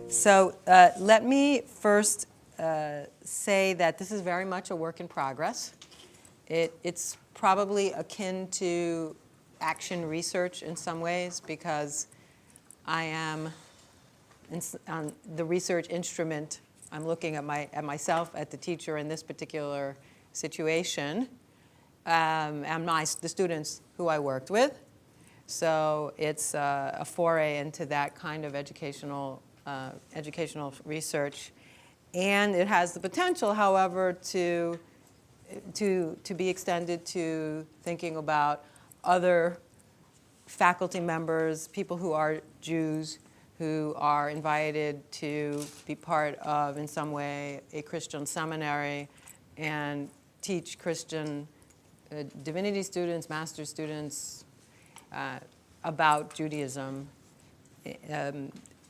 So let me first say that this is very much a work in progress. It's probably akin to action research in some ways because I am on the research instrument. I'm looking at myself, at the teacher in this particular situation, and the students who I worked with. So it's a foray into that kind of educational research, and it has the potential, however, to be extended to thinking about other faculty members, people who are Jews, who are invited to be part of, in some way, a Christian seminary and teach Christian divinity students, master's students, about Judaism,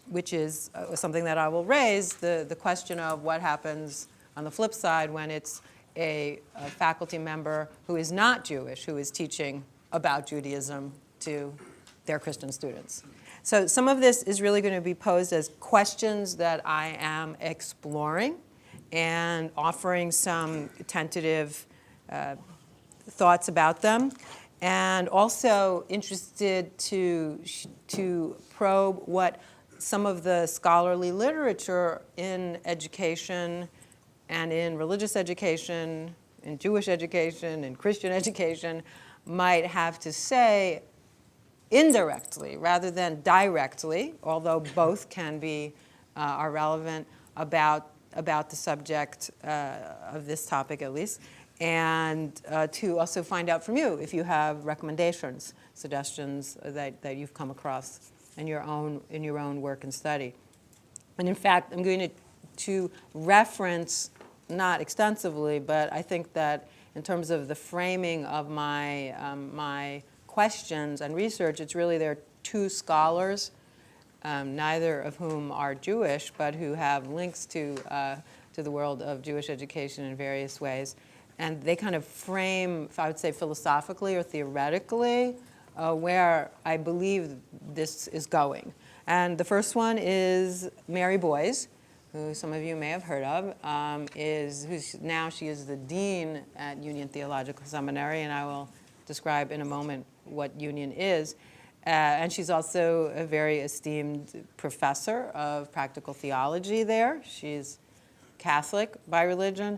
which is something that I will raise, the question of what happens on the flip side when it's a faculty member who is not Jewish, who is teaching about Judaism to their Christian students. So some of this is really going to be posed as questions that I am exploring and offering some tentative thoughts about them, and also interested to probe what some of the scholarly literature in education and in religious education, in Jewish education, in Christian education might have to say indirectly rather than directly, although both can be are relevant about the subject of this topic at least, and to also find out from you if you have recommendations, suggestions that you've come across in your own work and study. And in fact, I'm going to reference, not extensively, but I think that in terms of the framing of my my questions and research, it's really there are two scholars, neither of whom are Jewish, but who have links to the world of Jewish education in various ways. And they kind of frame, I would say philosophically or theoretically, where I believe this is going. And the first one is Mary Boyes, who some of you may have heard of, she is the dean at Union Theological Seminary, and I will describe in a moment what Union is. And she's also a very esteemed professor of practical theology there. She's Catholic by religion.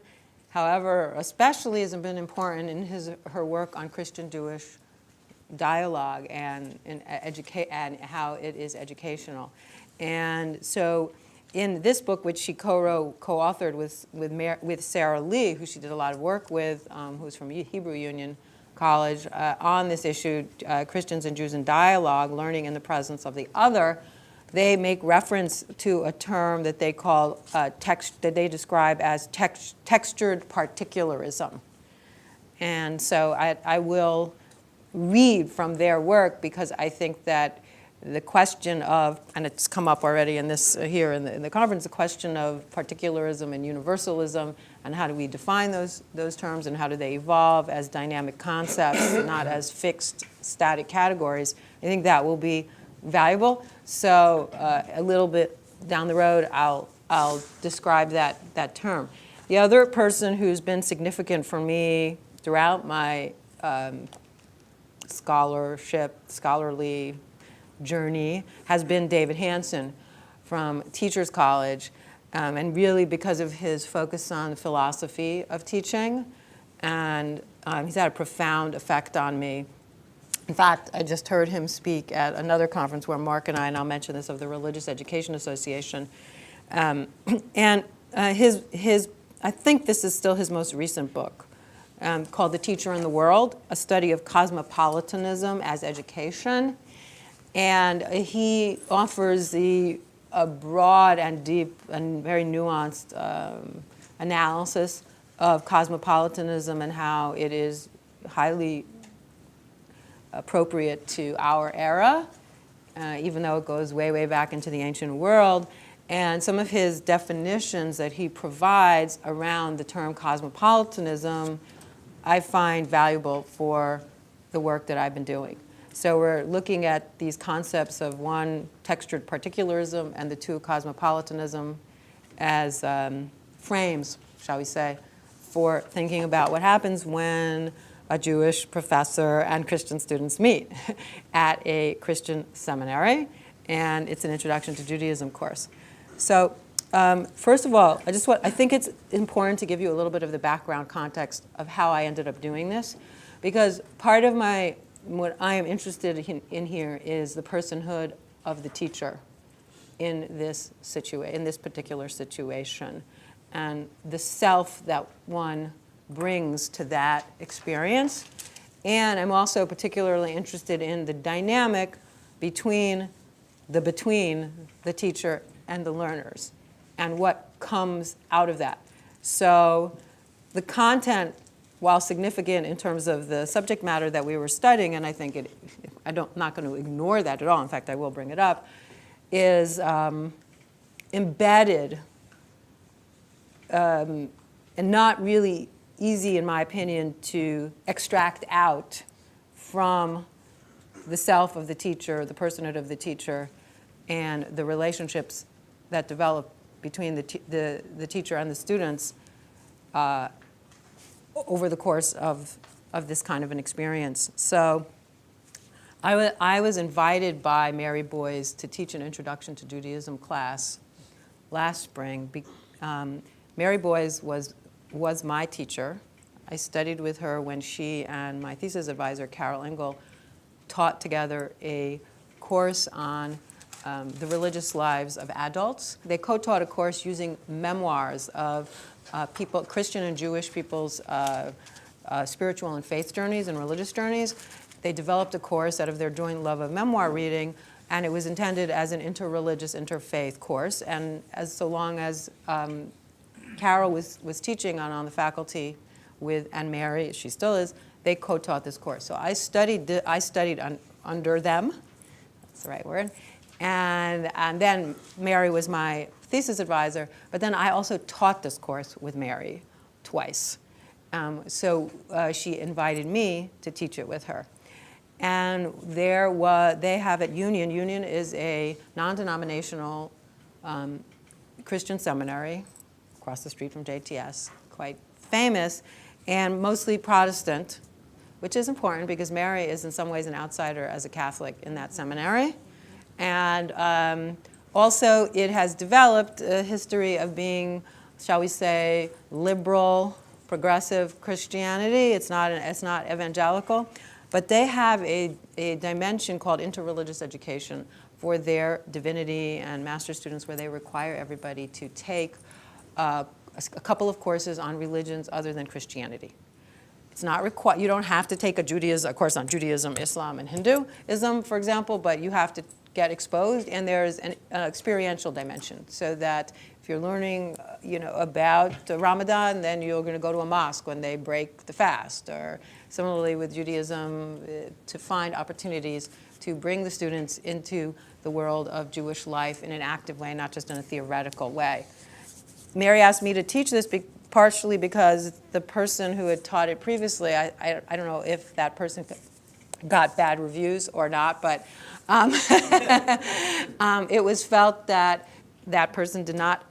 However, especially has been important in her work on Christian-Jewish dialogue and how it is educational. And so in this book, which she co-authored with Sarah Lee, who she did a lot of work with, who's from Hebrew Union College, on this issue, Christians and Jews in Dialogue, Learning in the Presence of the Other, they make reference to a term that they call that they describe as textured particularism. And so I will read from their work because I think that the question of, and it's come up already in this here in the conference, the question of particularism and universalism, and how do we define those terms, and how do they evolve as dynamic concepts, not as fixed, static categories. I think that will be valuable. So a little bit down the road, I'll describe that term. The other person who's been significant for me throughout my scholarly journey has been David Hanson from Teachers College, and really because of his focus on philosophy of teaching, and he's had a profound effect on me. In fact, I just heard him speak at another conference where Mark and I'll mention this, of the Religious Education Association, and I think this is still his most recent book, called The Teacher in the World, a study of cosmopolitanism as education. And he offers a broad and deep and very nuanced analysis of cosmopolitanism and how it is highly appropriate to our era, even though it goes way, way back into the ancient world. And some of his definitions that he provides around the term cosmopolitanism I find valuable for the work that I've been doing. So we're looking at these concepts of one, textured particularism, and the two, cosmopolitanism, as frames, shall we say, for thinking about what happens when a Jewish professor and Christian students meet at a Christian seminary, and it's an Introduction to Judaism course. So first of all, I think it's important to give you a little bit of the background context of how I ended up doing this, because part of what I am interested in here is the personhood of the teacher in this particular situation, and the self that one brings to that experience. And I'm also particularly interested in the dynamic between the teacher and the learners, and what comes out of that. So the content, while significant in terms of the subject matter that we were studying, and I think I'm not going to ignore that at all, in fact I will bring it up, is embedded and not really easy, in my opinion, to extract out from the self of the teacher, the personhood of the teacher, and the relationships that develop between the teacher and the students over the course of this kind of an experience. So I was invited by Mary Boyes to teach an Introduction to Judaism class last spring. Mary Boyes was my teacher. I studied with her when she and my thesis advisor, Carol Engel, taught together a course on the religious lives of adults. They co-taught a course using memoirs of people, Christian and Jewish people's spiritual and faith journeys and religious journeys. They developed a course out of their joint love of memoir reading, and it was intended as an interreligious, interfaith course. And so long as Carol was teaching on the faculty and Mary, she still is, they co-taught this course. So I studied under them, that's the right word, and then Mary was my thesis advisor, but then I also taught this course with Mary twice. So she invited me to teach it with her. And they have at Union. Union is a non-denominational Christian seminary across the street from JTS, quite famous, and mostly Protestant, which is important because Mary is in some ways an outsider as a Catholic in that seminary. And also it has developed a history of being, shall we say, liberal, progressive Christianity. It's not evangelical. But they have a dimension called interreligious education for their divinity and master students, where they require everybody to take a couple of courses on religions other than Christianity. It's not required. You don't have to take a course on Judaism, Islam, and Hinduism, for example, but you have to get exposed, and there's an experiential dimension, so that if you're learning, about Ramadan, then you're going to go to a mosque when they break the fast, or similarly with Judaism, to find opportunities to bring the students into the world of Jewish life in an active way, not just in a theoretical way. Mary asked me to teach this partially because the person who had taught it previously, I don't know if that person got bad reviews or not, but it was felt that that person did not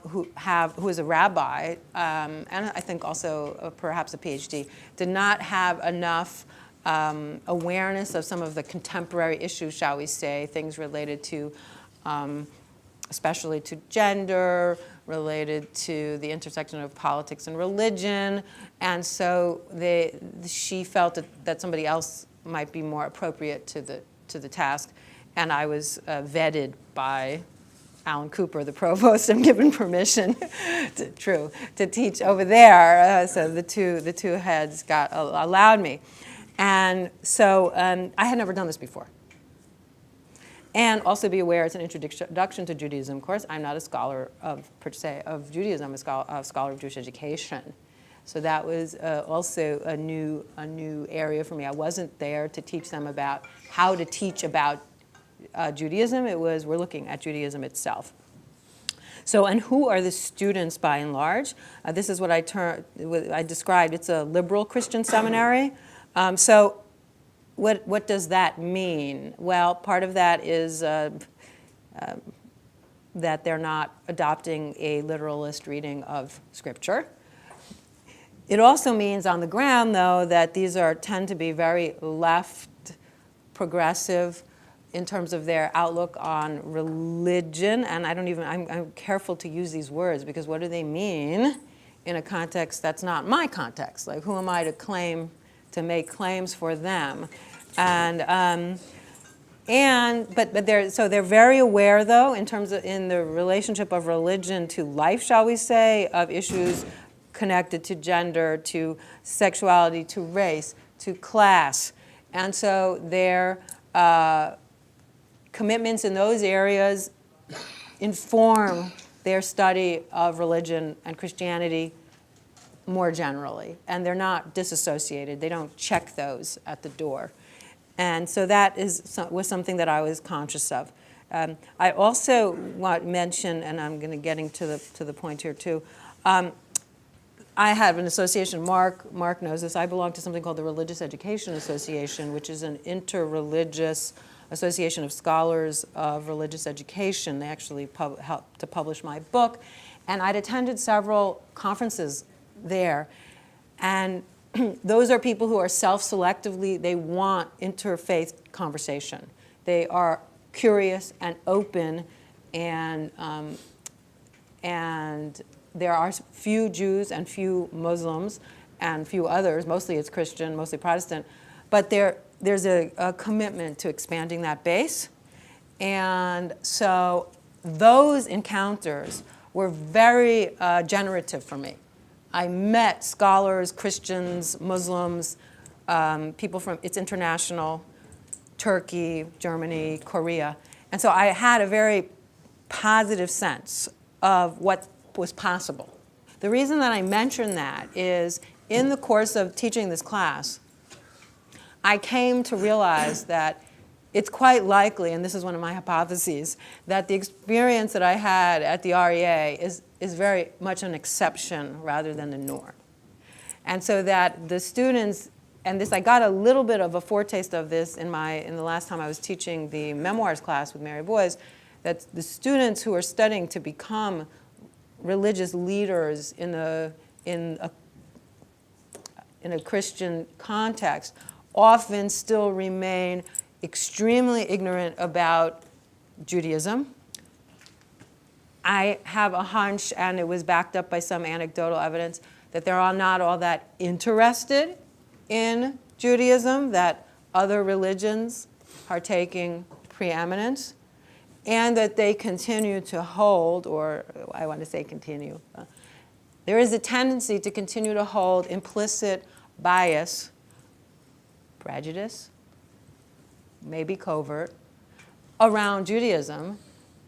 who is a rabbi, and I think also perhaps a PhD, did not have enough awareness of some of the contemporary issues, shall we say, things related to, especially to gender, related to the intersection of politics and religion, and so she felt that somebody else might be more appropriate to the task, and I was vetted by Alan Cooper, the provost, and given permission to teach over there. So the two heads allowed me, and so I had never done this before. And also be aware, it's an introduction to Judaism course. I'm not a scholar per se of Judaism. I'm a scholar of Jewish education. So that was also a new area for me. I wasn't there to teach them about how to teach about Judaism. We're looking at Judaism itself. So, and who are the students by and large? This is what I described. It's a liberal Christian seminary. So what does that mean? Well, part of that is that they're not adopting a literalist reading of Scripture. It also means on the ground, though, that these tend to be very left, progressive in terms of their outlook on religion. And I'm careful to use these words because what do they mean in a context that's not my context? Like, who am I to make claims for them? But they're very aware, though, in the relationship of religion to life, shall we say, of issues connected to gender, to sexuality, to race, to class. And so their commitments in those areas inform their study of religion and Christianity more generally. And they're not disassociated. They don't check those at the door. And so that was something that I was conscious of. I also want to mention, and I'm going to getting to the point here too, I have an association, Mark knows this, I belong to something called the Religious Education Association, which is an interreligious association of scholars of religious education. They actually helped to publish my book. And I'd attended several conferences there. And those are people who are self-selectively, they want interfaith conversation. They are curious and open, and there are few Jews and few Muslims and few others, mostly it's Christian, mostly Protestant, but there's a commitment to expanding that base. And so those encounters were very generative for me. I met scholars, Christians, Muslims, people from, it's international, Turkey, Germany, Korea. And so I had a very positive sense of what was possible. The reason that I mention that is in the course of teaching this class, I came to realize that it's quite likely, and this is one of my hypotheses, that the experience that I had at the REA is very much an exception rather than the norm. And so that the students, and this I got a little bit of a foretaste of this in the last time I was teaching the memoirs class with Mary Boys, that the students who are studying to become religious leaders in a Christian context often still remain extremely ignorant about Judaism. I have a hunch, and it was backed up by some anecdotal evidence, that they're not all that interested in Judaism, that other religions are taking preeminence, and that they continue to hold, or I want to say continue, there is a tendency to continue to hold implicit bias, prejudice, maybe covert, around Judaism,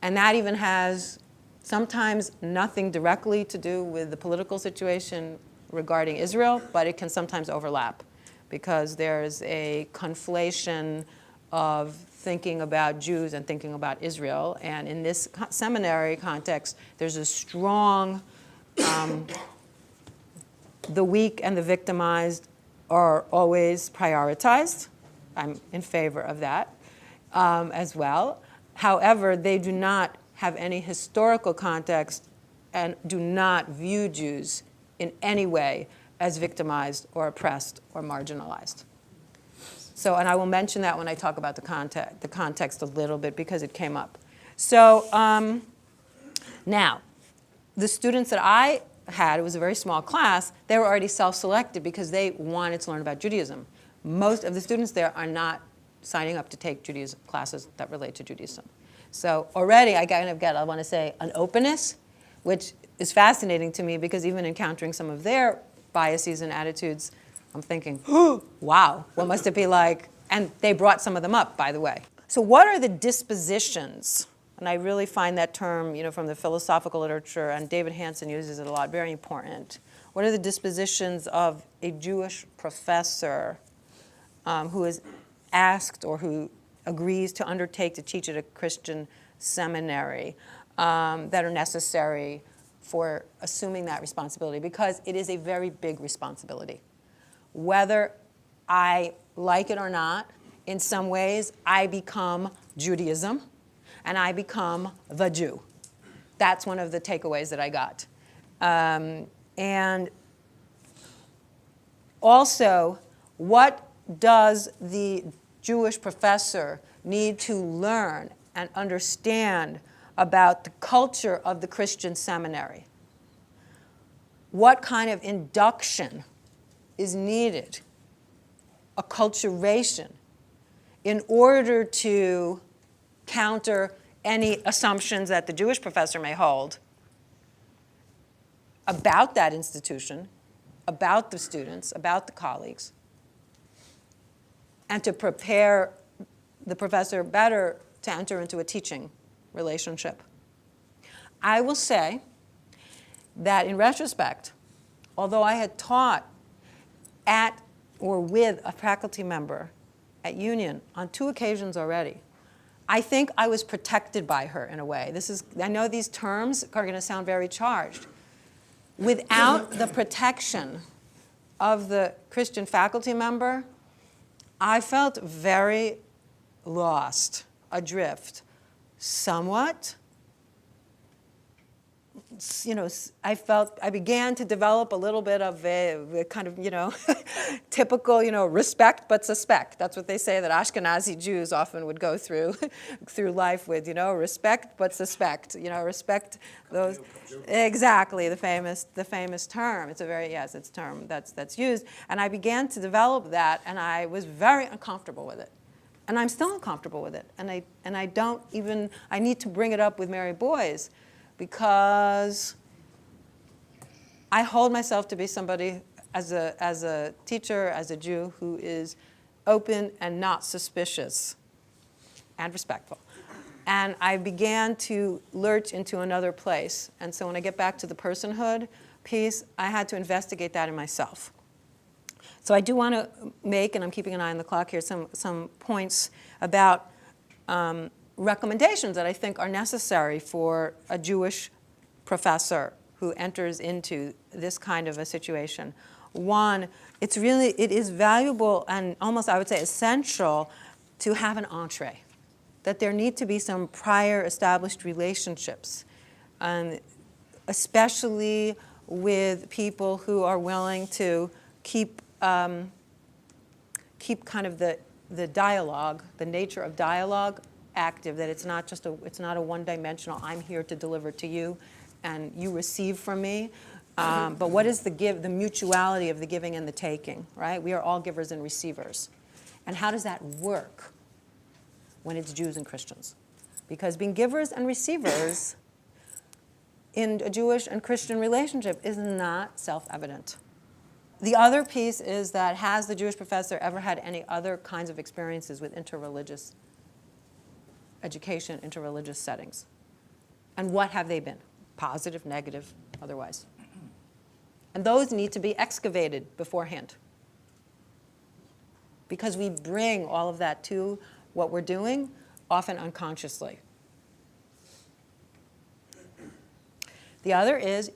and that even has sometimes nothing directly to do with the political situation regarding Israel, but it can sometimes overlap because there's a conflation of thinking about Jews and thinking about Israel. And in this seminary context, there's a strong, the weak and the victimized are always prioritized. I'm in favor of that as well. However, they do not have any historical context and do not view Jews in any way as victimized or oppressed or marginalized. So, and I will mention that when I talk about the context a little bit because it came up. So now, the students that I had, it was a very small class, they were already self-selected because they wanted to learn about Judaism. Most of the students there are not signing up to take Judaism classes that relate to Judaism. So already I kind of get, I want to say, an openness, which is fascinating to me because even encountering some of their biases and attitudes, I'm thinking, oh, wow, what must it be like? And they brought some of them up, by the way. So what are the dispositions? And I really find that term, from the philosophical literature, and David Hansen uses it a lot, very important. What are the dispositions of a Jewish professor who is asked or who agrees to undertake to teach at a Christian seminary that are necessary for assuming that responsibility? Because it is a very big responsibility. Whether I like it or not, in some ways, I become Judaism, and I become the Jew. That's one of the takeaways that I got. And also, what does the Jewish professor need to learn and understand about the culture of the Christian seminary? What kind of induction is needed, acculturation, in order to counter any assumptions that the Jewish professor may hold about that institution, about the students, about the colleagues, and to prepare the professor better to enter into a teaching relationship. I will say that in retrospect, although I had taught at or with a faculty member at Union on 2 occasions already, I think I was protected by her in a way. I know these terms are going to sound very charged. Without the protection of the Christian faculty member, I felt very lost, adrift, somewhat. I began to develop a little bit of a kind of, typical, respect but suspect. That's what they say that Ashkenazi Jews often would go through life with, respect but suspect. Respect those. Exactly, the famous term. It's a term that's used. And I began to develop that, and I was very uncomfortable with it. And I'm still uncomfortable with it. And I need to bring it up with Mary Boyes, because I hold myself to be somebody, as a teacher, as a Jew, who is open and not suspicious and respectful. And I began to lurch into another place. And so when I get back to the personhood piece, I had to investigate that in myself. So I do want to make, and I'm keeping an eye on the clock here, some points about recommendations that I think are necessary for a Jewish professor who enters into this kind of a situation. One, it is valuable and almost, I would say, essential to have an entree, that there need to be some prior established relationships, especially with people who are willing to keep kind of the dialogue, the nature of dialogue, active, that it's not a one-dimensional, I'm here to deliver to you and you receive from me, but what is the mutuality of the giving and the taking, right? We are all givers and receivers. And how does that work when it's Jews and Christians? Because being givers and receivers in a Jewish and Christian relationship is not self-evident. The other piece is that, has the Jewish professor ever had any other kinds of experiences with interreligious education, interreligious settings? And what have they been? Positive, negative, otherwise. And those need to be excavated beforehand, because we bring all of that to what we're doing, often unconsciously. The other is,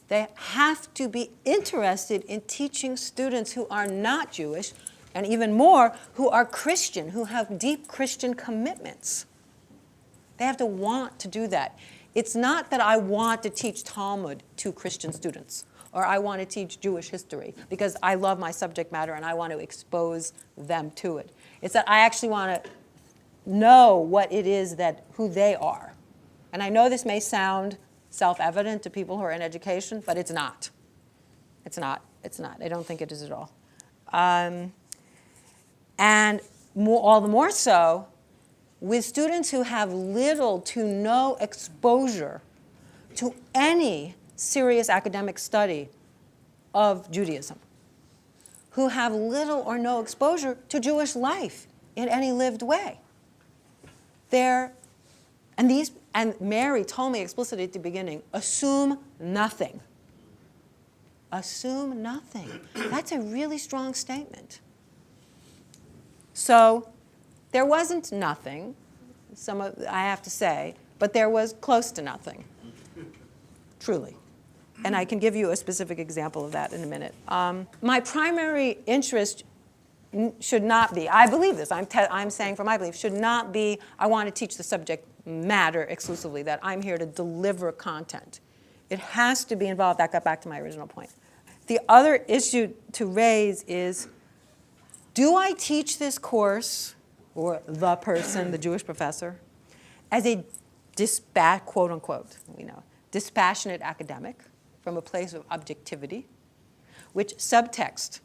they have to be interested in teaching students who are not Jewish, and even more, who are Christian, who have deep Christian commitments. They have to want to do that. It's not that I want to teach Talmud to Christian students, or I want to teach Jewish history because I love my subject matter and I want to expose them to it. It's that I actually want to know what it is who they are. And I know this may sound self-evident to people who are in education, but it's not. It's not. I don't think it is at all. And all the more so with students who have little to no exposure to any serious academic study of Judaism, who have little or no exposure to Jewish life in any lived way. And Mary told me explicitly at the beginning, assume nothing. Assume nothing. That's a really strong statement. So there wasn't nothing, I have to say, but there was close to nothing, truly. And I can give you a specific example of that in a minute. My primary interest should not be, I believe this, I'm saying for my belief, should not be, I want to teach the subject matter exclusively, that I'm here to deliver content. It has to be involved. That got back to my original point. The other issue to raise is, do I teach this course, or the person, the Jewish professor, as a quote unquote, dispassionate academic from a place of objectivity, which subtext,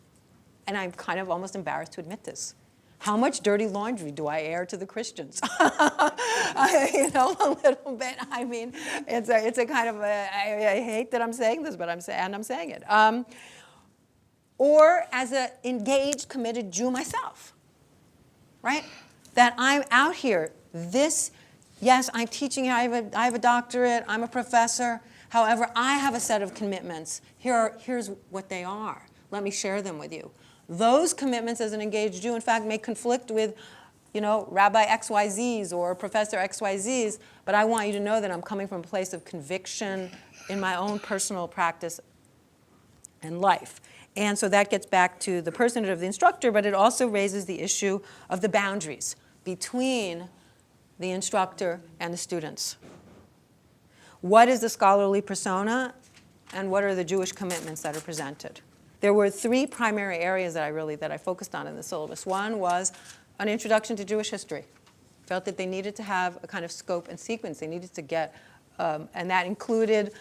and I'm kind of almost embarrassed to admit this, how much dirty laundry do I air to the Christians? A little bit. I mean, it's a kind of I hate that I'm saying this, but I'm saying it. Or as an engaged, committed Jew myself, right? That I'm out here. Yes, I'm teaching. I have a doctorate. I'm a professor. However, I have a set of commitments. Here's what they are. Let me share them with you. Those commitments as an engaged Jew, in fact, may conflict with, Rabbi XYZs or Professor XYZs, but I want you to know that I'm coming from a place of conviction in my own personal practice and life. And so that gets back to the personhood of the instructor, but it also raises the issue of the boundaries between the instructor and the students. What is the scholarly persona, and what are the Jewish commitments that are presented? There were three primary areas that I focused on in the syllabus. One was an introduction to Jewish history. Felt that they needed to have a kind of scope and sequence. They needed to get, and that included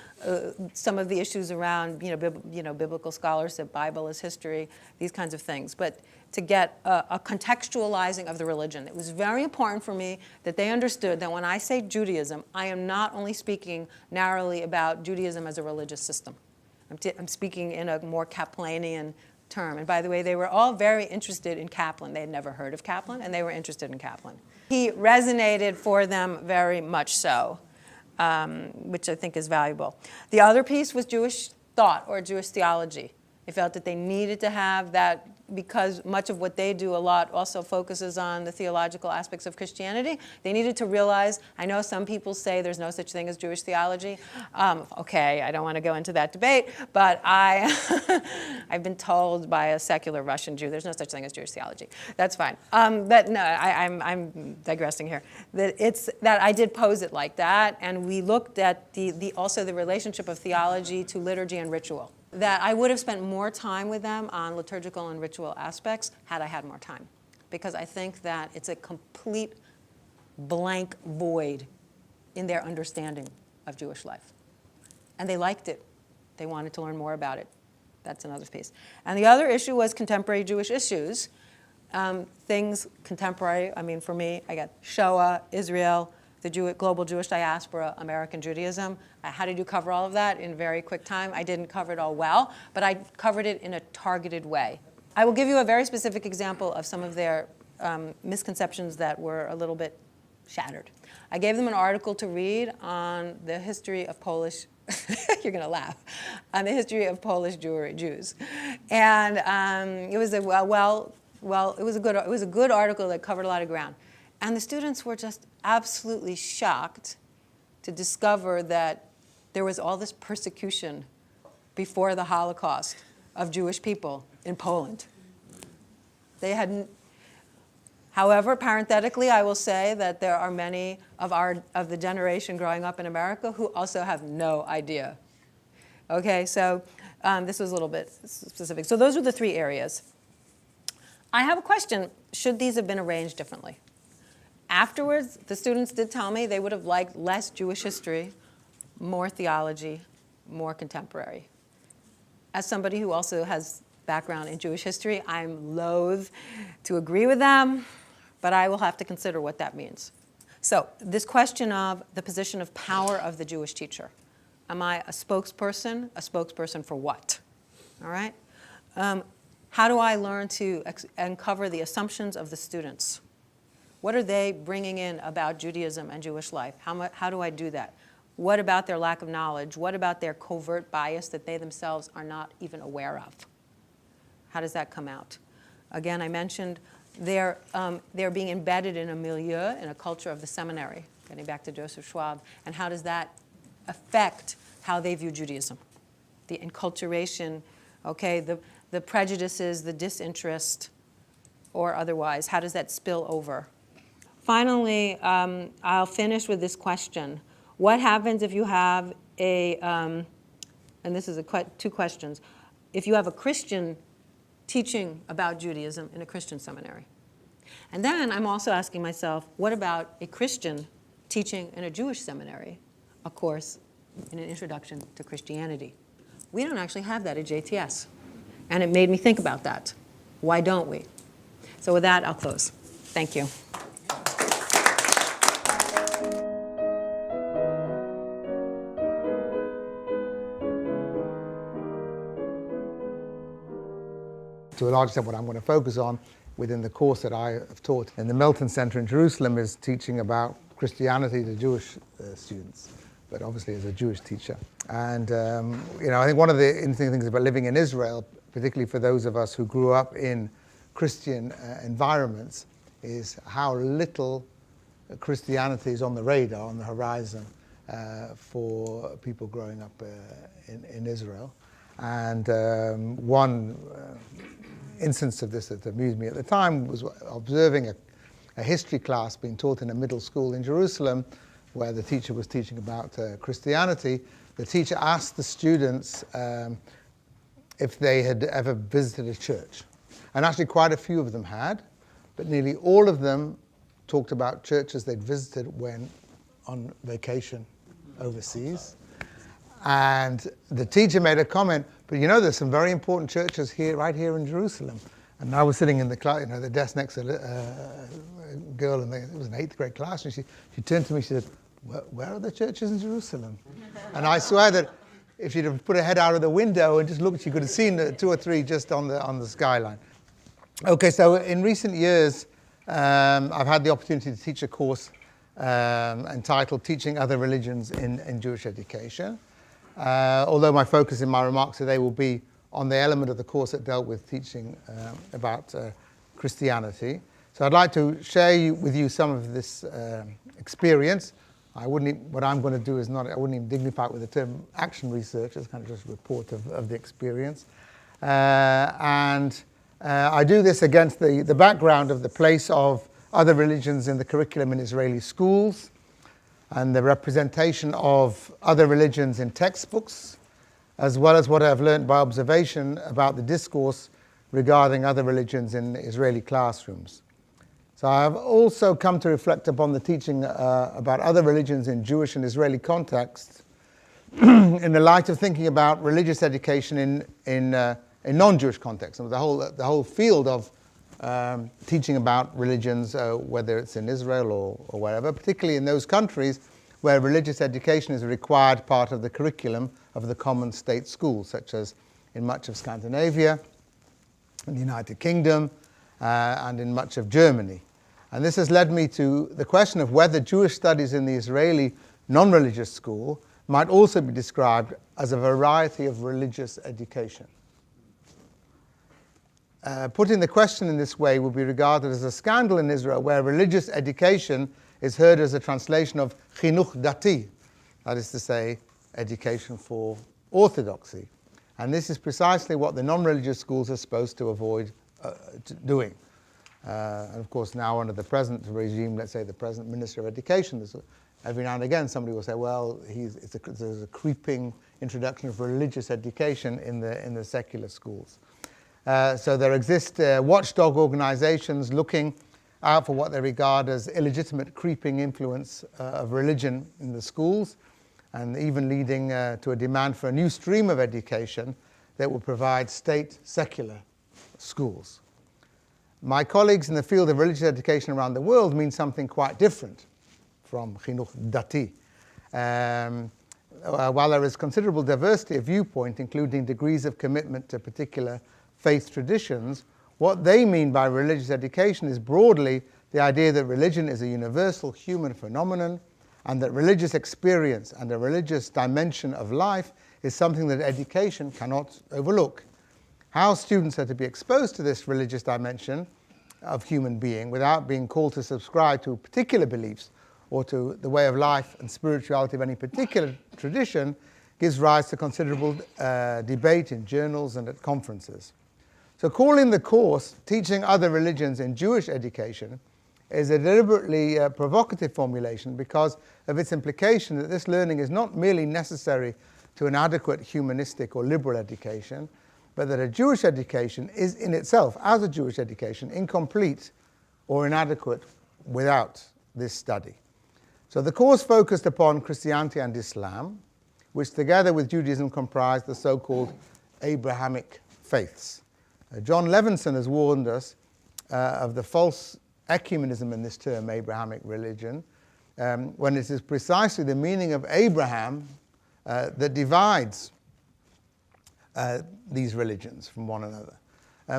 some of the issues around, biblical scholarship, Bible as history, these kinds of things. But to get a contextualizing of the religion. It was very important for me that they understood that when I say Judaism, I am not only speaking narrowly about Judaism as a religious system. I'm speaking in a more Kaplanian term. And by the way, they were all very interested in Kaplan. They had never heard of Kaplan, and they were interested in Kaplan. He resonated for them very much so, which I think is valuable. The other piece was Jewish thought or Jewish theology. They felt that they needed to have that because much of what they do a lot also focuses on the theological aspects of Christianity. They needed to realize, I know some people say there's no such thing as Jewish theology. Okay, I don't want to go into that debate, but I've been told by a secular Russian Jew there's no such thing as Jewish theology. That's fine. But no, I'm digressing here. That I did pose it like that, and we looked at also the relationship of theology to liturgy and ritual. That I would have spent more time with them on liturgical and ritual aspects had I had more time. Because I think that it's a complete blank void in their understanding of Jewish life. And they liked it. They wanted to learn more about it. That's another piece. And the other issue was contemporary Jewish issues. Things contemporary, for me, I got Shoah, Israel, the global Jewish diaspora, American Judaism. How did you cover all of that in very quick time? I didn't cover it all well, but I covered it in a targeted way. I will give you a very specific example of some of their misconceptions that were a little bit shattered. I gave them an article to read on the history of Polish, you're going to laugh, on the history of Polish Jews. And it was it was a good article that covered a lot of ground. And the students were just absolutely shocked to discover that there was all this persecution before the Holocaust of Jewish people in Poland. They hadn't. However, parenthetically, I will say that there are many of the generation growing up in America who also have no idea. Okay, so this was a little bit specific. So those were the three areas. I have a question. Should these have been arranged differently? Afterwards, the students did tell me they would have liked less Jewish history, more theology, more contemporary. As somebody who also has background in Jewish history, I'm loath to agree with them, but I will have to consider what that means. So this question of the position of power of the Jewish teacher. Am I a spokesperson? A spokesperson for what? All right? How do I learn to uncover the assumptions of the students? What are they bringing in about Judaism and Jewish life? How do I do that? What about their lack of knowledge? What about their covert bias that they themselves are not even aware of? How does that come out? Again, I mentioned they're being embedded in a milieu, in a culture of the seminary, getting back to Joseph Schwab, and how does that affect how they view Judaism? The enculturation, okay, the prejudices, the disinterest, or otherwise? How does that spill over? Finally, I'll finish with this question. What happens if you have and this is two questions, if you have a Christian teaching about Judaism in a Christian seminary? And then I'm also asking myself, what about a Christian teaching in a Jewish seminary, a course in an introduction to Christianity? We don't actually have that at JTS. And it made me think about that. Why don't we? So with that, I'll close. Thank you. To a large extent, what I'm going to focus on within the course that I have taught in the Melton Center in Jerusalem is teaching about Christianity to Jewish students, but obviously as a Jewish teacher. And I think one of the interesting things about living in Israel, particularly for those of us who grew up in Christian environments, is how little Christianity is on the radar, on the horizon, for people growing up in Israel. And one instance of this that amused me at the time was observing a history class being taught in a middle school in Jerusalem, where the teacher was teaching about Christianity. The teacher asked the students if they had ever visited a church. And actually quite a few of them had, but nearly all of them talked about churches they'd visited when on vacation overseas. And the teacher made a comment, but there's some very important churches here, right here in Jerusalem. And I was sitting in the class, the desk next to a girl, and it was an 8th grade class, and she turned to me, she said, where are the churches in Jerusalem? And I swear that if she'd have put her head out of the window and just looked, she could have seen 2 or 3 just on the skyline. Okay, so in recent years, I've had the opportunity to teach a course entitled Teaching Other Religions in Jewish Education. Although my focus in my remarks today will be on the element of the course that dealt with teaching about Christianity. So I'd like to share with you some of this experience. What I'm going to do is I wouldn't even dignify it with the term action research. It's kind of just a report of the experience. And I do this against the background of the place of other religions in the curriculum in Israeli schools, and the representation of other religions in textbooks, as well as what I've learned by observation about the discourse regarding other religions in Israeli classrooms. So I've also come to reflect upon the teaching about other religions in Jewish and Israeli contexts in the light of thinking about religious education in non-Jewish contexts, and the whole field of teaching about religions, whether it's in Israel or wherever, particularly in those countries where religious education is a required part of the curriculum of the common state schools, such as in much of Scandinavia, in the United Kingdom, and in much of Germany. And this has led me to the question of whether Jewish studies in the Israeli non-religious school might also be described as a variety of religious education. Putting the question in this way would be regarded as a scandal in Israel, where religious education is heard as a translation of chinuch dati, that is to say, education for orthodoxy. And this is precisely what the non-religious schools are supposed to avoid doing. And of course, now under the present regime, let's say the present Minister of Education, every now and again somebody will say, well, there's a creeping introduction of religious education in the secular schools. So there exist watchdog organizations looking out for what they regard as illegitimate creeping influence of religion in the schools, and even leading to a demand for a new stream of education that will provide state secular schools. My colleagues in the field of religious education around the world mean something quite different from chinuch dati. While there is considerable diversity of viewpoint, including degrees of commitment to particular faith traditions, what they mean by religious education is broadly the idea that religion is a universal human phenomenon, and that religious experience and a religious dimension of life is something that education cannot overlook. How students are to be exposed to this religious dimension of human being without being called to subscribe to particular beliefs or to the way of life and spirituality of any particular tradition gives rise to considerable debate in journals and at conferences. So calling the course Teaching Other Religions in Jewish Education is a deliberately provocative formulation because of its implication that this learning is not merely necessary to an adequate humanistic or liberal education, but that a Jewish education is in itself, as a Jewish education, incomplete or inadequate without this study. So the course focused upon Christianity and Islam, which together with Judaism comprise the so-called Abrahamic faiths. John Levinson has warned us of the false ecumenism in this term, Abrahamic religion, when it is precisely the meaning of Abraham that divides these religions from one another.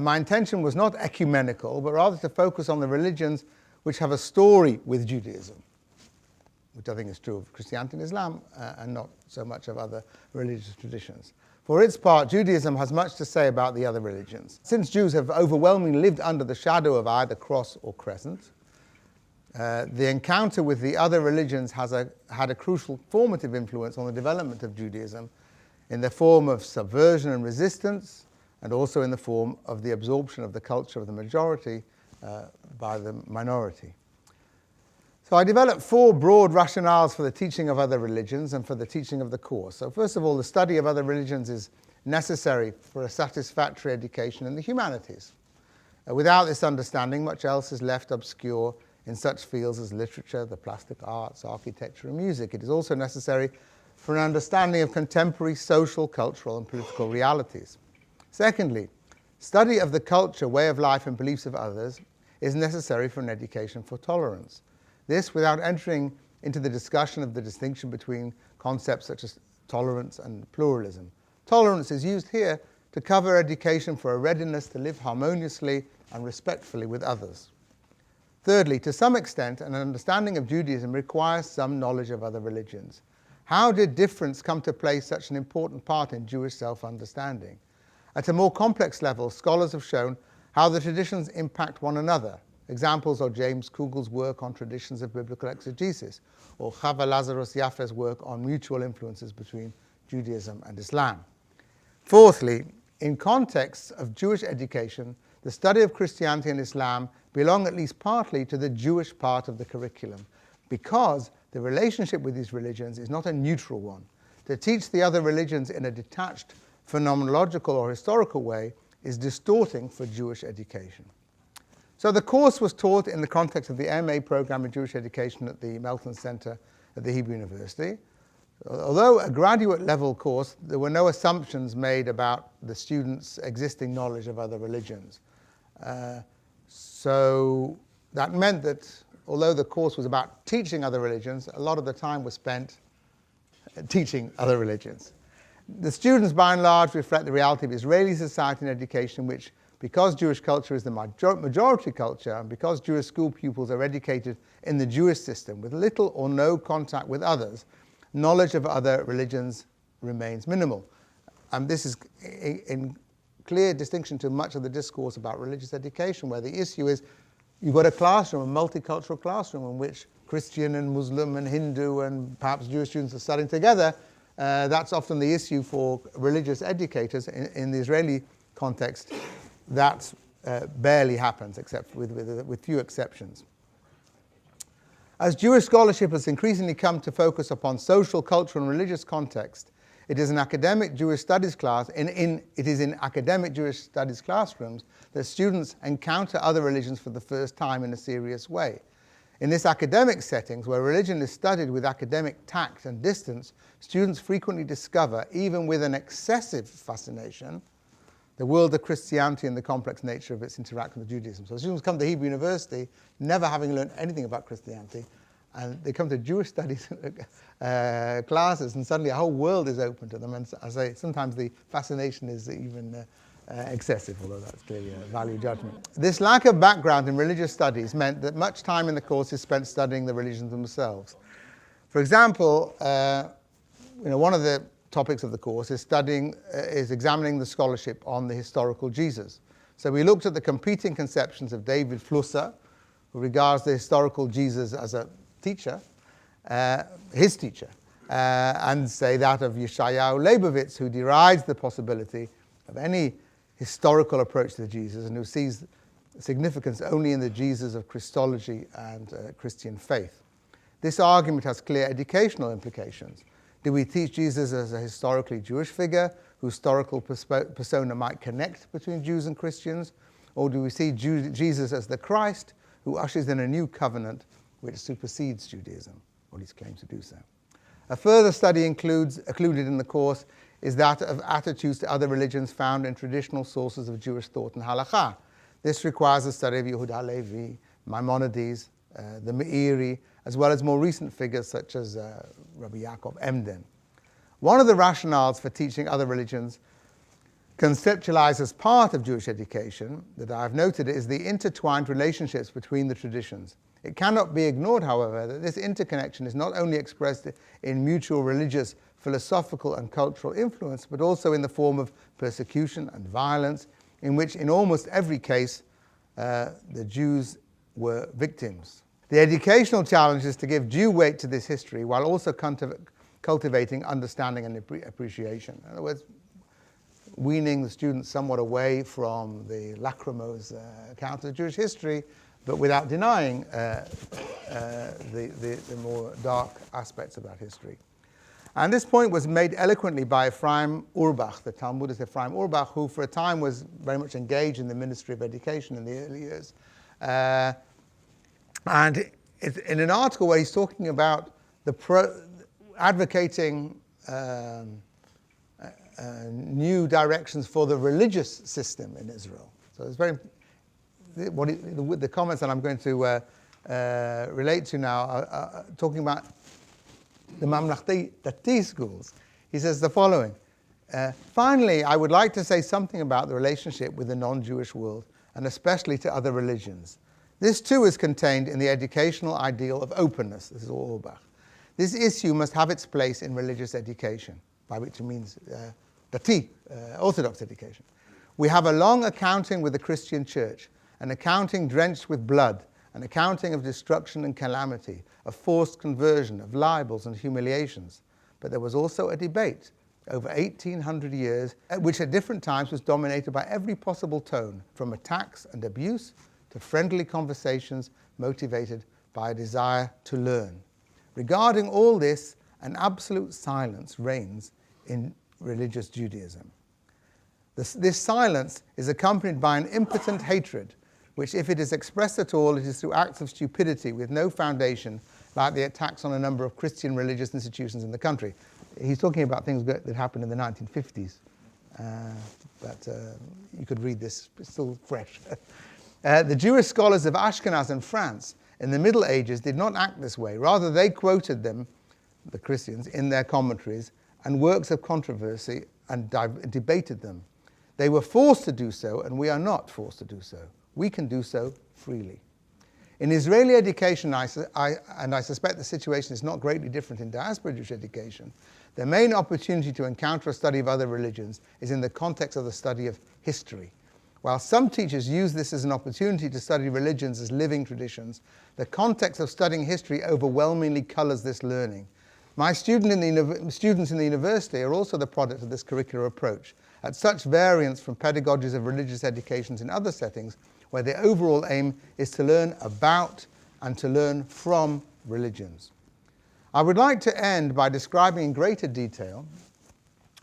My intention was not ecumenical, but rather to focus on the religions which have a story with Judaism, which I think is true of Christianity and Islam, and not so much of other religious traditions. For its part, Judaism has much to say about the other religions. Since Jews have overwhelmingly lived under the shadow of either cross or crescent, the encounter with the other religions has had a crucial formative influence on the development of Judaism in the form of subversion and resistance, and also in the form of the absorption of the culture of the majority by the minority. So I developed 4 broad rationales for the teaching of other religions and for the teaching of the course. So first of all, the study of other religions is necessary for a satisfactory education in the humanities. Without this understanding, much else is left obscure in such fields as literature, the plastic arts, architecture, and music. It is also necessary for an understanding of contemporary social, cultural, and political realities. Secondly, study of the culture, way of life, and beliefs of others is necessary for an education for tolerance. This without entering into the discussion of the distinction between concepts such as tolerance and pluralism. Tolerance is used here to cover education for a readiness to live harmoniously and respectfully with others. Thirdly, to some extent, an understanding of Judaism requires some knowledge of other religions. How did difference come to play such an important part in Jewish self-understanding? At a more complex level, scholars have shown how the traditions impact one another. Examples are James Kugel's work on traditions of biblical exegesis, or Chava Lazarus Yaffe's work on mutual influences between Judaism and Islam. Fourthly, in contexts of Jewish education, the study of Christianity and Islam belong at least partly to the Jewish part of the curriculum, because the relationship with these religions is not a neutral one. To teach the other religions in a detached, phenomenological or historical way is distorting for Jewish education. So the course was taught in the context of the MA program in Jewish education at the Melton Center at the Hebrew University. Although a graduate level course, there were no assumptions made about the students' existing knowledge of other religions. So that meant that although the course was about teaching other religions, a lot of the time was spent teaching other religions. The students, by and large, reflect the reality of Israeli society and education, which, because Jewish culture is the majority culture, and because Jewish school pupils are educated in the Jewish system with little or no contact with others, knowledge of other religions remains minimal. And this is in clear distinction to much of the discourse about religious education, where the issue is you've got a classroom, a multicultural classroom, in which Christian and Muslim and Hindu and perhaps Jewish students are studying together. That's often the issue for religious educators in the Israeli context. That barely happens, except with few exceptions. As Jewish scholarship has increasingly come to focus upon social, cultural, and religious context, it is in academic Jewish studies academic Jewish studies classrooms that students encounter other religions for the first time in a serious way. In this academic settings, where religion is studied with academic tact and distance, students frequently discover, even with an excessive fascination, the world of Christianity and the complex nature of its interaction with Judaism. So students come to Hebrew University never having learned anything about Christianity, and they come to Jewish studies classes, and suddenly a whole world is open to them. And I say sometimes the fascination is even excessive, although that's clearly a value judgment. This lack of background in religious studies meant that much time in the course is spent studying the religions themselves. For example, one of the topics of the course is examining the scholarship on the historical Jesus. So we looked at the competing conceptions of David Flusser, who regards the historical Jesus as a teacher, his teacher, and say that of Yeshayahu Leibovitz, who derides the possibility of any historical approach to Jesus and who sees significance only in the Jesus of Christology and Christian faith. This argument has clear educational implications. Do we teach Jesus as a historically Jewish figure whose historical persona might connect between Jews and Christians? Or do we see Jesus as the Christ who ushers in a new covenant which supersedes Judaism, or at least claims to do so? A further study included in the course is that of attitudes to other religions found in traditional sources of Jewish thought and halakha. This requires a study of Yehuda Levi, Maimonides, the Meiri, as well as more recent figures such as Rabbi Yaakov Emden. One of the rationales for teaching other religions conceptualized as part of Jewish education that I've noted is the intertwined relationships between the traditions. It cannot be ignored, however, that this interconnection is not only expressed in mutual religious, philosophical and cultural influence, but also in the form of persecution and violence, in which in almost every case the Jews were victims. The educational challenge is to give due weight to this history while also cultivating understanding and appreciation. In other words, weaning the students somewhat away from the lachrymose account of Jewish history, but without denying the more dark aspects of that history. And this point was made eloquently by Ephraim Urbach, the Talmudist Ephraim Urbach, who for a time was very much engaged in the Ministry of Education in the early years. And in an article where he's talking about advocating new directions for the religious system in Israel. So it's very, the comments that I'm going to relate to now are talking about the Mamlechti Dati schools. He says the following: finally, I would like to say something about the relationship with the non-Jewish world, and especially to other religions. This too is contained in the educational ideal of openness. This is all Urbach. This issue must have its place in religious education, by which he means Dati, Orthodox education. We have a long accounting with the Christian church, an accounting drenched with blood, an accounting of destruction and calamity, of forced conversion, of libels and humiliations. But there was also a debate over 1800 years, which at different times was dominated by every possible tone, from attacks and abuse to friendly conversations motivated by a desire to learn. Regarding all this, an absolute silence reigns in religious Judaism. This silence is accompanied by an impotent hatred, which, if it is expressed at all, it is through acts of stupidity with no foundation, like the attacks on a number of Christian religious institutions in the country. He's talking about things that happened in the 1950s, but you could read this, it's still fresh. The Jewish scholars of Ashkenaz and France in the Middle Ages did not act this way. Rather, they quoted them, the Christians, in their commentaries and works of controversy and debated them. They were forced to do so, and we are not forced to do so. We can do so freely. In Israeli education, and I suspect the situation is not greatly different in diaspora Jewish education, the main opportunity to encounter a study of other religions is in the context of the study of history. While some teachers use this as an opportunity to study religions as living traditions, the context of studying history overwhelmingly colors this learning. My students in the university are also the product of this curricular approach, at such variance from pedagogies of religious educations in other settings, where the overall aim is to learn about and to learn from religions. I would like to end by describing in greater detail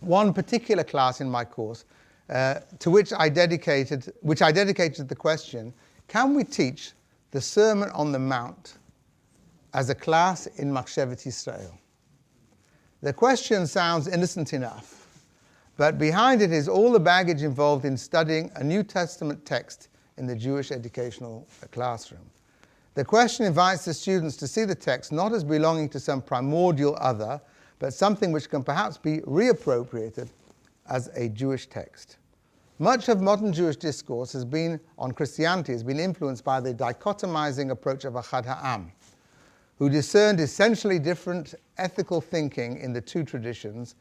one particular class in my course to which I dedicated the question, can we teach the Sermon on the Mount as a class in Machshevet Yisrael? The question sounds innocent enough, but behind it is all the baggage involved in studying a New Testament text in the Jewish educational classroom. The question invites the students to see the text not as belonging to some primordial other, but something which can perhaps be reappropriated as a Jewish text. Much of modern Jewish discourse on Christianity has been influenced by the dichotomizing approach of Achad Ha'am, who discerned essentially different ethical thinking in the two traditions,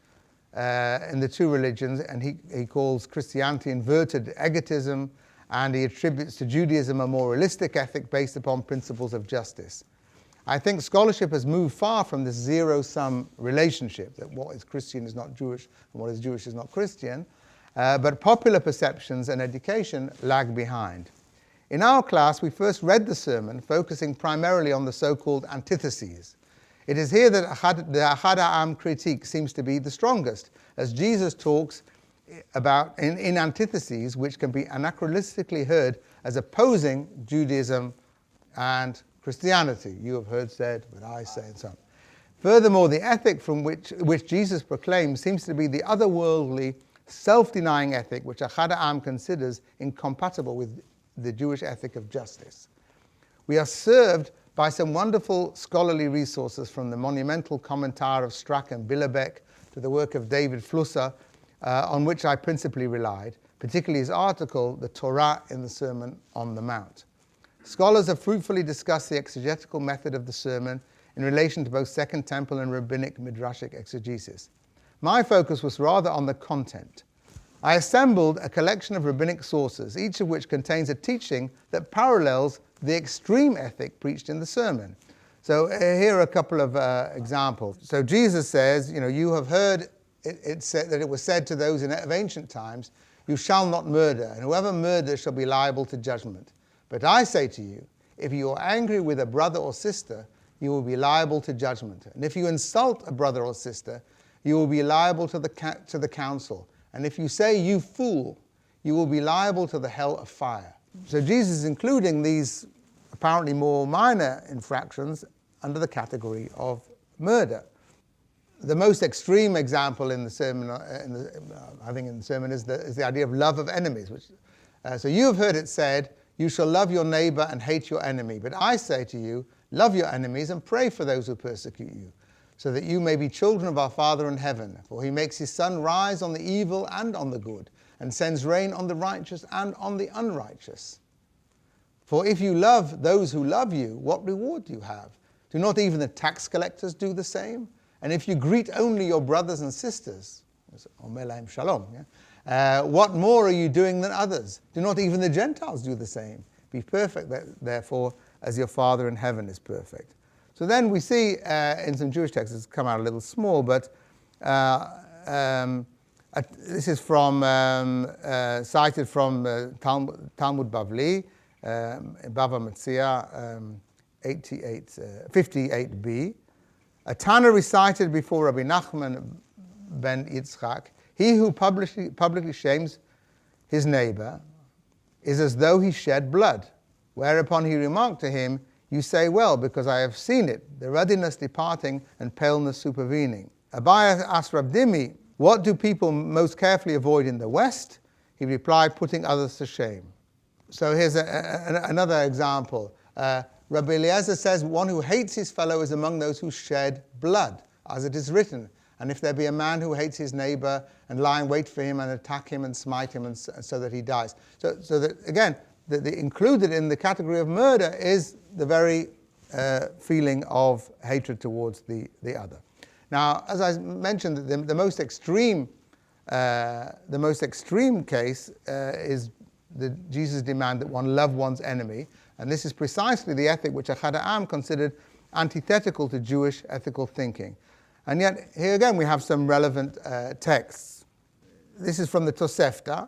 in the two religions, and he calls Christianity inverted egotism, and he attributes to Judaism a more realistic ethic based upon principles of justice. I think scholarship has moved far from this zero-sum relationship, that what is Christian is not Jewish and what is Jewish is not Christian, but popular perceptions and education lag behind. In our class, we first read the sermon, focusing primarily on the so-called antitheses. It is here that the Ahad Ha'am critique seems to be the strongest, as Jesus talks about in antitheses which can be anachronistically heard as opposing Judaism and Christianity. You have heard said, but I say, and so on. Furthermore, the ethic from which Jesus proclaims seems to be the otherworldly, self-denying ethic which Ahad Ha'am considers incompatible with the Jewish ethic of justice. We are served by some wonderful scholarly resources, from the monumental commentary of Strack and Billebeck to the work of David Flusser, on which I principally relied, particularly his article, The Torah in the Sermon on the Mount. Scholars have fruitfully discussed the exegetical method of the sermon in relation to both Second Temple and rabbinic midrashic exegesis. My focus was rather on the content. I assembled a collection of rabbinic sources, each of which contains a teaching that parallels the extreme ethic preached in the sermon. So here are a couple of examples. So Jesus says, you have heard it said that it was said to those of ancient times, you shall not murder, and whoever murders shall be liable to judgment. But I say to you, if you are angry with a brother or sister, you will be liable to judgment. And if you insult a brother or sister, you will be liable to the council. And if you say, you fool, you will be liable to the hell of fire. So Jesus is including these apparently more minor infractions under the category of murder. The most extreme example in the sermon, is the idea of love of enemies. So you have heard it said, you shall love your neighbor and hate your enemy. But I say to you, love your enemies and pray for those who persecute you, so that you may be children of our Father in heaven. For he makes his sun rise on the evil and on the good, and sends rain on the righteous and on the unrighteous. For if you love those who love you, what reward do you have? Do not even the tax collectors do the same? And if you greet only your brothers and sisters, Omer lahem shalom, what more are you doing than others? Do not even the Gentiles do the same? Be perfect, therefore, as your Father in heaven is perfect. So then we see in some Jewish texts, it's come out a little small, but this is from cited from Talmud Bavli, Bava Metzia 58b. A Tana recited before Rabbi Nachman ben Yitzchak, he who publicly shames his neighbor is as though he shed blood. Whereupon he remarked to him, you say well, because I have seen it, the ruddiness departing and paleness supervening. Abai asked Rab Dimi, what do people most carefully avoid in the West? He replied, putting others to shame. So here's another example. Rabbi Eliezer says, one who hates his fellow is among those who shed blood, as it is written. And if there be a man who hates his neighbor and lie in wait for him and attack him and smite him and so that he dies. So that, again, the included in the category of murder is the very feeling of hatred towards the other. Now, as I mentioned, the most extreme case is Jesus' demand that one love one's enemy, and this is precisely the ethic which Ahad Ha'am considered antithetical to Jewish ethical thinking. And yet, here again, we have some relevant texts. This is from the Tosefta.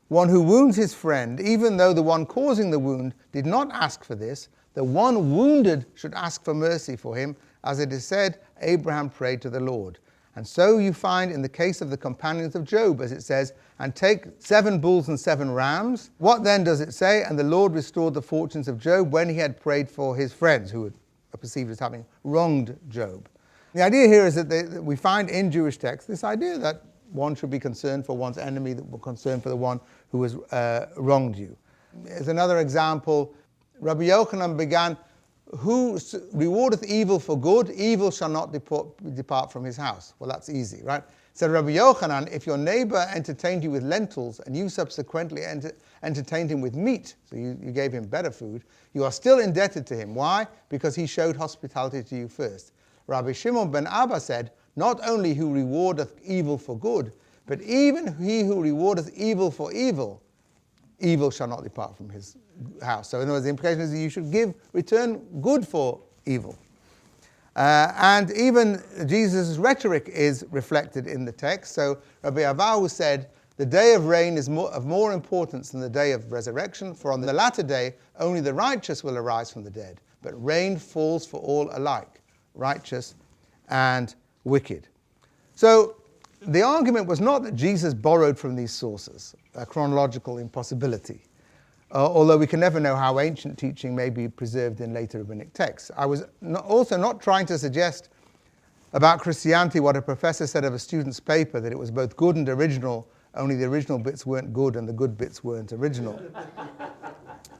One who wounds his friend, even though the one causing the wound did not ask for this, the one wounded should ask for mercy for him, as it is said, Abraham prayed to the Lord. And so you find in the case of the companions of Job, as it says, and take 7 bulls and 7 rams. What then does it say? And the Lord restored the fortunes of Job when he had prayed for his friends, who are perceived as having wronged Job. The idea here is that we find in Jewish texts this idea that one should be concerned for one's enemy, that we're concerned for the one who has wronged you. As another example, Rabbi Yochanan began, who rewardeth evil for good, evil shall not depart from his house. Well, that's easy, right? Said Rabbi Yochanan, if your neighbor entertained you with lentils and you subsequently entertained him with meat, so you gave him better food, you are still indebted to him. Why? Because he showed hospitality to you first. Rabbi Shimon ben Abba said, not only who rewardeth evil for good, but even he who rewardeth evil for evil, evil shall not depart from his house. So in other words, the implication is that you should return good for evil. And even Jesus' rhetoric is reflected in the text. So Rabbi Avahu said the day of rain is of more importance than the day of resurrection, for on the latter day only the righteous will arise from the dead, but rain falls for all alike, righteous and wicked. So the argument was not that Jesus borrowed from these sources, a chronological impossibility, although we can never know how ancient teaching may be preserved in later rabbinic texts. I was also not trying to suggest about Christianity what a professor said of a student's paper, that it was both good and original, only the original bits weren't good and the good bits weren't original.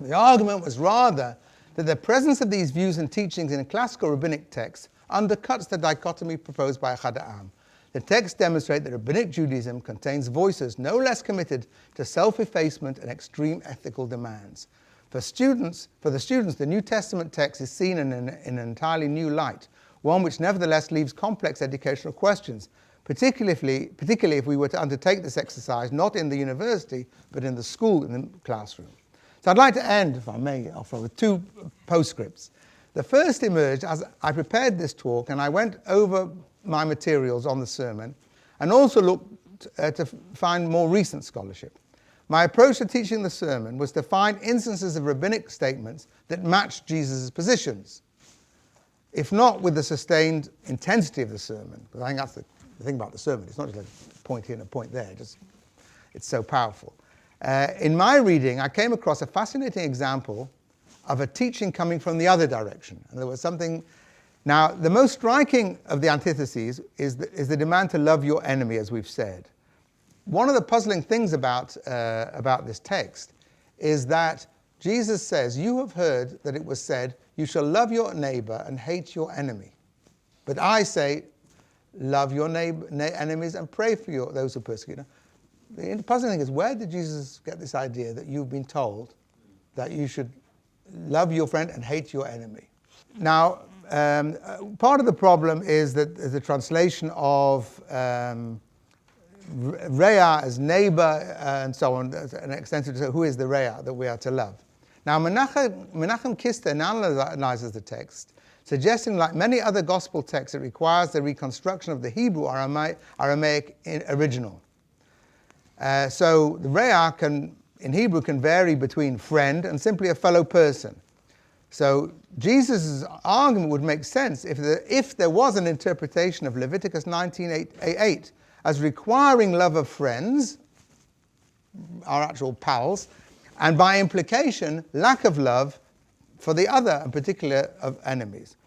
The argument was rather that the presence of these views and teachings in classical rabbinic texts undercuts the dichotomy proposed by Ahad Ha'am. The texts demonstrate that rabbinic Judaism contains voices no less committed to self-effacement and extreme ethical demands. For the students, the New Testament text is seen in an entirely new light, one which nevertheless leaves complex educational questions, particularly if we were to undertake this exercise not in the university, but in the school, in the classroom. So I'd like to end, if I may, Ofra, with two postscripts. The first emerged as I prepared this talk and I went over my materials on the sermon and also looked to find more recent scholarship. My approach to teaching the sermon was to find instances of rabbinic statements that matched Jesus' positions, if not with the sustained intensity of the sermon, because I think that's the thing about the sermon. It's not just a point here and a point there, it's so powerful. In my reading, I came across a fascinating example of a teaching coming from the other direction. And there was something. Now, the most striking of the antitheses is the demand to love your enemy, as we've said. One of the puzzling things about this text is that Jesus says, "You have heard that it was said, you shall love your neighbor and hate your enemy. But I say, love your enemies and pray for those who persecute you." The puzzling thing is, where did Jesus get this idea that you've been told that you should love your friend and hate your enemy? Now, part of the problem is that the translation of Reah as neighbor and so on, an extension to who is the Reah that we are to love. Now, Menachem Kister analyzes the text, suggesting, like many other gospel texts, it requires the reconstruction of the Hebrew Aramaic original. So the Reah in Hebrew can vary between friend and simply a fellow person. So Jesus' argument would make sense if there was an interpretation of Leviticus 19:8 as requiring love of friends, our actual pals, and by implication, lack of love for the other, in particular, of enemies.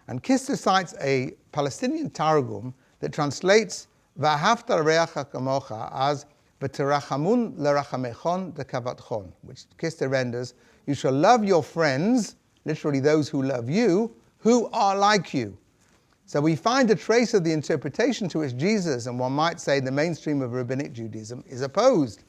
And Kister cites a Palestinian Targum that translates "V'ahavta re'acha kamocha" as "V'terachamun l'rachamechon dekavatchon," which Kister renders, "You shall love your friends," literally those who love you, "who are like you." So we find a trace of the interpretation to which Jesus, and one might say the mainstream of rabbinic Judaism, is opposed.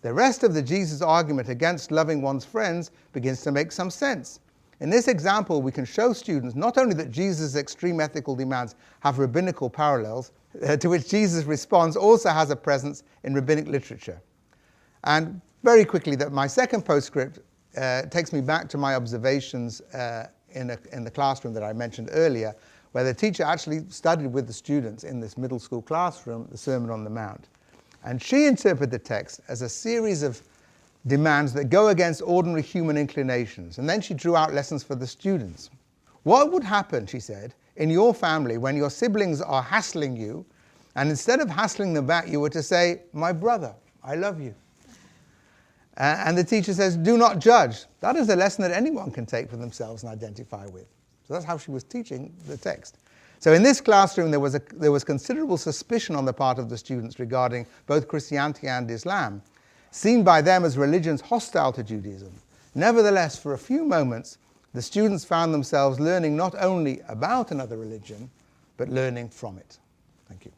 The rest of the Jesus argument against loving one's friends begins to make some sense. In this example, we can show students not only that Jesus' extreme ethical demands have rabbinical parallels, to which Jesus' response also has a presence in rabbinic literature. And very quickly, that my second postscript takes me back to my observations in the classroom that I mentioned earlier, where the teacher actually studied with the students in this middle school classroom the Sermon on the Mount. And she interpreted the text as a series of demands that go against ordinary human inclinations. And then she drew out lessons for the students. What would happen, she said, in your family when your siblings are hassling you, and instead of hassling them back, you were to say, "My brother, I love you." And the teacher says, "Do not judge." That is a lesson that anyone can take for themselves and identify with. So that's how she was teaching the text. So in this classroom, there was considerable suspicion on the part of the students regarding both Christianity and Islam, seen by them as religions hostile to Judaism. Nevertheless, for a few moments, the students found themselves learning not only about another religion, but learning from it. Thank you.